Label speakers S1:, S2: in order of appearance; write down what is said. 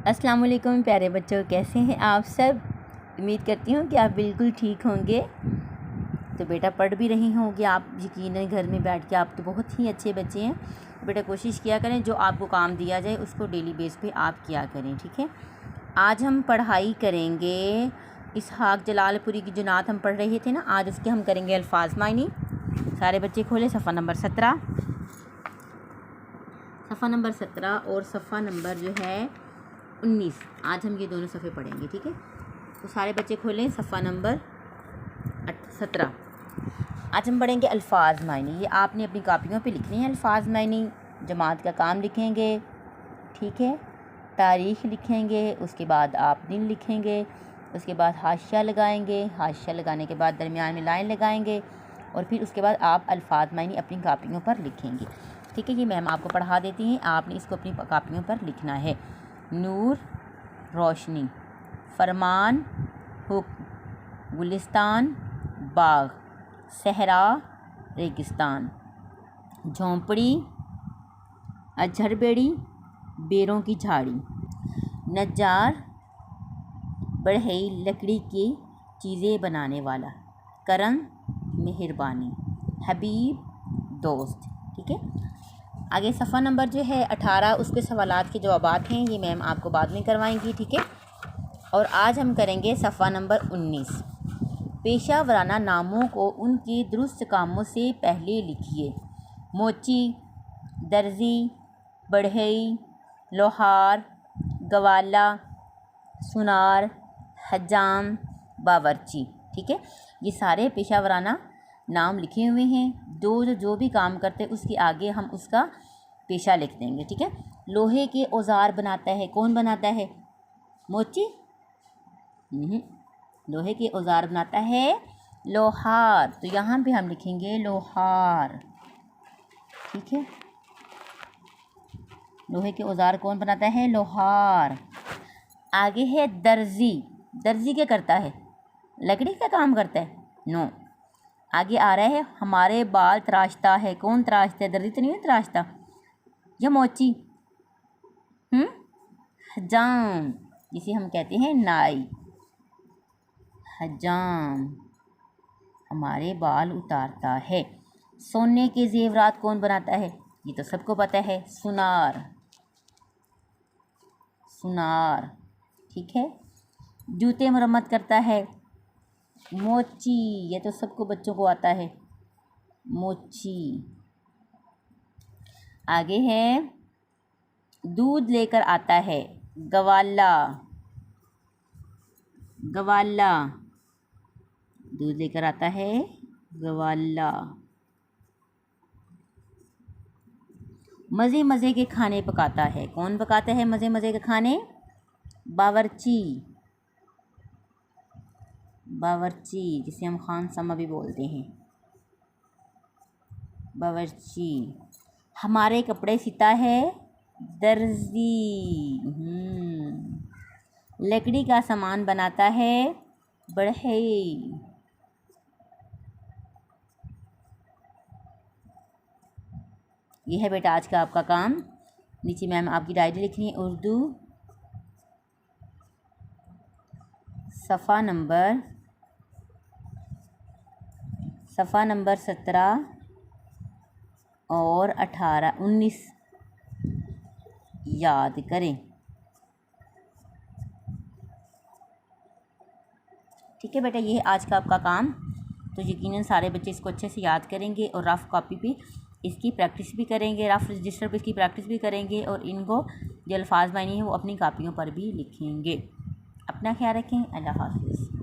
S1: अस्सलाम वालेकुम प्यारे बच्चों, कैसे हैं आप सब। उम्मीद करती हूँ कि आप बिल्कुल ठीक होंगे। तो बेटा पढ़ भी रही होंगी आप, यकीनन घर में बैठ के आप तो बहुत ही अच्छे बच्चे हैं। तो बेटा कोशिश किया करें जो आपको काम दिया जाए उसको डेली बेस पे आप किया करें, ठीक है। आज हम पढ़ाई करेंगे इसहाक जलालपुरी की जो नात हम पढ़ रहे थे ना, आज उसके हम करेंगे अल्फाज मायनी। सारे बच्चे खोले सफ़ा नंबर 17, सफ़ा नंबर 17 और सफ़ा नंबर जो है 19। आज हम ये दोनों सफ़े पढ़ेंगे, ठीक है। तो सारे बच्चे खोलें सफ़ा नंबर 17। आज हम पढ़ेंगे अल्फाज मायनी। ये आपने अपनी कापियों पे लिखनी है अल्फाज मायनी। जमात का काम लिखेंगे, ठीक है। तारीख़ लिखेंगे, उसके बाद आप दिन लिखेंगे, उसके बाद हाशिया लगाएंगे, हाशिया लगाने के बाद दरमियान में लाइन लगाएंगे और फिर उसके बाद आप अल्फाज मायनी अपनी कापियों पर लिखेंगे, ठीक है। ये मैम आपको पढ़ा देती हैं, आपने इसको अपनी कापियों पर लिखना है। नूर रोशनी, फरमान हुक्म, गुलिस्तान बाग, सहरा रेगिस्तान, झोंपड़ी अझरबेड़ी बेरों की झाड़ी, नज्जार बढ़ई लकड़ी की चीज़ें बनाने वाला, करम मेहरबानी, हबीब दोस्त, ठीक है। आगे सफ़ा नंबर जो है 18, उसके सवालात के जवाबात हैं, ये मैम आपको बाद में करवाएंगी, ठीक है। और आज हम करेंगे सफ़ा नंबर 19। पेशा वराना नामों को उनके दुरुस्त कामों से पहले लिखिए। मोची, दर्जी, बढ़ई, लोहार, गवाला, सुनार, हजाम, बावर्ची, ठीक है। ये सारे पेशा वराना नाम लिखे हुए हैं। जो भी काम करते हैं उसके आगे हम उसका पेशा लिख देंगे, ठीक है। लोहे के औजार बनाता है, कौन बनाता है? मोची? लोहे के औजार बनाता है लोहार, तो यहाँ पे हम लिखेंगे लोहार, ठीक है। लोहे के औजार कौन बनाता है? लोहार। आगे है दर्जी। दर्जी क्या करता है? लकड़ी का काम करता है? नो। आगे आ रहा है हमारे बाल तराशता है, कौन तराशता है? दर्जी तो नहीं तराशता। या मोची? हजाम, जिसे हम कहते हैं नाई। हजाम हमारे बाल उतारता है। सोने के जेवरात कौन बनाता है? ये तो सबको पता है, सुनार। सुनार, ठीक है। जूते मरम्मत करता है मोची, ये तो सबको बच्चों को आता है, मोची। आगे है दूध लेकर आता है गवाला। गवाला दूध लेकर आता है गवाला। मज़े मज़े के खाने पकाता है, कौन पकाता है मज़े मज़े के खाने? बावर्ची। बावर्ची, जिसे हम खान समा भी बोलते हैं, बावर्ची। हमारे कपड़े सिता है दर्जी। लकड़ी का सामान बनाता है बढ़ई। यह है बेटा आज का आपका काम। नीचे मैम आपकी डायरी लिखनी है उर्दू, सफ़ा नंबर 17 और 18 19 याद करें, ठीक है बेटा। ये है आज का आपका काम। तो यकीनन सारे बच्चे इसको अच्छे से याद करेंगे और रफ़ कॉपी पे इसकी प्रैक्टिस भी करेंगे, रफ़ रजिस्टर पे इसकी प्रैक्टिस भी करेंगे और इनको जो अल्फाज मायनी है वो अपनी कापियों पर भी लिखेंगे। अपना ख्याल रखें। अल्लाह हाफ़िज़।